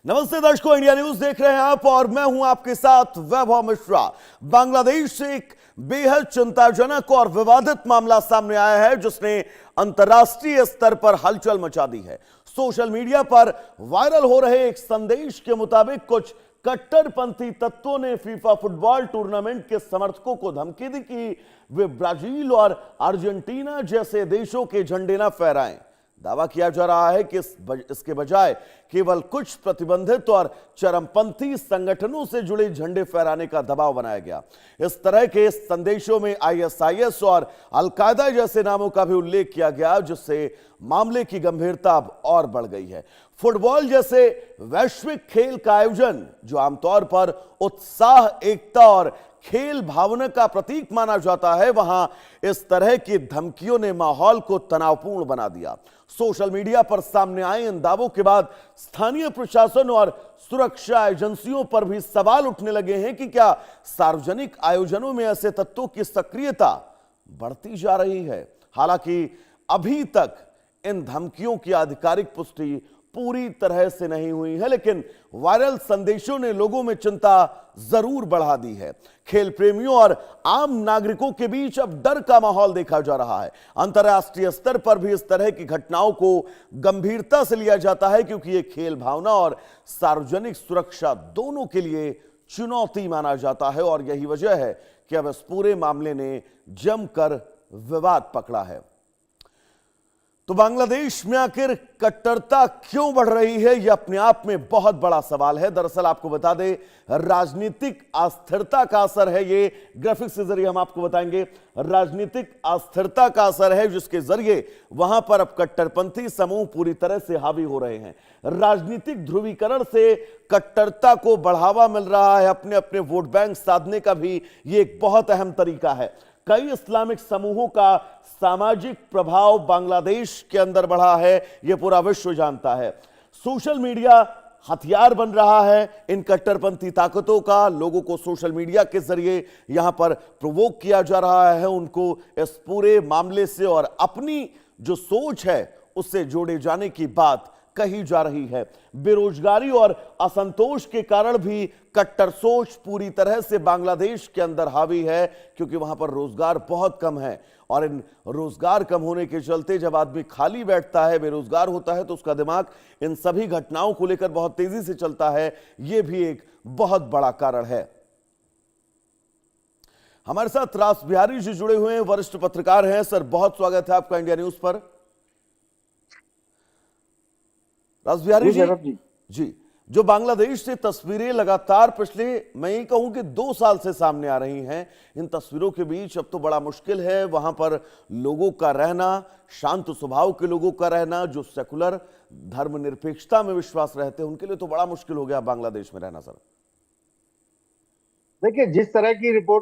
नमस्ते दर्शकों, India news देख रहे हैं आप और मैं हूं आपके साथ वैभव मिश्रा। बांग्लादेश से एक बेहद चिंताजनक और विवादित मामला सामने आया है जिसने अंतर्राष्ट्रीय स्तर पर हलचल मचा दी है। सोशल मीडिया पर वायरल हो रहे एक संदेश के मुताबिक कुछ कट्टरपंथी तत्वों ने फीफा फुटबॉल टूर्नामेंट के समर्थकों को धमकी दी कि वे ब्राजील और अर्जेंटीना जैसे देशों के झंडे न फहराएं। दावा किया जा रहा है कि इसके बजाय केवल कुछ प्रतिबंधित और चरमपंथी संगठनों से जुड़े झंडे फहराने का दबाव बनाया गया। इस तरह के संदेशों में आईएसआईएस और अलकायदा जैसे नामों का भी उल्लेख किया गया, जिससे मामले की गंभीरता अब और बढ़ गई है। फुटबॉल जैसे वैश्विक खेल का आयोजन, जो आमतौर पर उत्साह, एकता और खेल भावना का प्रतीक माना जाता है, वहां इस तरह की धमकियों ने माहौल को तनावपूर्ण बना दिया। सोशल मीडिया पर सामने आए इन दावों के बाद स्थानीय प्रशासन और सुरक्षा एजेंसियों पर भी सवाल उठने लगे हैं कि क्या सार्वजनिक आयोजनों में ऐसे तत्वों की सक्रियता बढ़ती जा रही है। हालांकि अभी तक इन धमकियों की आधिकारिक पुष्टि पूरी तरह से नहीं हुई है, लेकिन वायरल संदेशों ने लोगों में चिंता जरूर बढ़ा दी है। खेल प्रेमियों और आम नागरिकों के बीच अब डर का माहौल देखा जा रहा है। अंतर्राष्ट्रीय स्तर पर भी इस तरह की घटनाओं को गंभीरता से लिया जाता है, क्योंकि यह खेल भावना और सार्वजनिक सुरक्षा दोनों के लिए चुनौती माना जाता है और यही वजह है कि अब इस पूरे मामले ने जमकर विवाद पकड़ा है। तो बांग्लादेश में आखिर कट्टरता क्यों बढ़ रही है, यह अपने आप में बहुत बड़ा सवाल है। दरअसल आपको बता दें, राजनीतिक अस्थिरता का असर है, ये ग्राफिक्स के जरिए हम आपको बताएंगे। राजनीतिक अस्थिरता का असर है जिसके जरिए वहां पर अब कट्टरपंथी समूह पूरी तरह से हावी हो रहे हैं। राजनीतिक ध्रुवीकरण से कट्टरता को बढ़ावा मिल रहा है। अपने अपने वोट बैंक साधने का भी ये एक बहुत अहम तरीका है। कई इस्लामिक समूहों का सामाजिक प्रभाव बांग्लादेश के अंदर बढ़ा है, यह पूरा विश्व जानता है। सोशल मीडिया हथियार बन रहा है इन कट्टरपंथी ताकतों का। लोगों को सोशल मीडिया के जरिए यहां पर प्रोवोक किया जा रहा है, उनको इस पूरे मामले से और अपनी जो सोच है उससे जोड़े जाने की बात कही जा रही है। बेरोजगारी और असंतोष के कारण भी कट्टर सोच पूरी तरह से बांग्लादेश के अंदर हावी है, क्योंकि वहां पर रोजगार बहुत कम है और इन रोजगार कम होने के चलते जब आदमी खाली बैठता है, बेरोजगार होता है, तो उसका दिमाग इन सभी घटनाओं को लेकर बहुत तेजी से चलता है। यह भी एक बहुत बड़ा कारण है। हमारे साथ रास बिहारी जी जुड़े हुए हैं, वरिष्ठ पत्रकार हैं। सर, बहुत स्वागत है आपका इंडिया न्यूज पर। रास बिहारी जी, जो बांग्लादेश से तस्वीरें लगातार पिछले, मैं ये कहूं कि 2 साल से सामने आ रही हैं, इन तस्वीरों के बीच अब तो बड़ा मुश्किल है वहां पर लोगों का रहना, शांत स्वभाव के लोगों का रहना, जो सेकुलर धर्मनिरपेक्षता में विश्वास रहते हैं, उनके लिए तो बड़ा मुश्किल हो गया बांग्लादेश में रहना। सर देखिए, जिस तरह की रिपोर्ट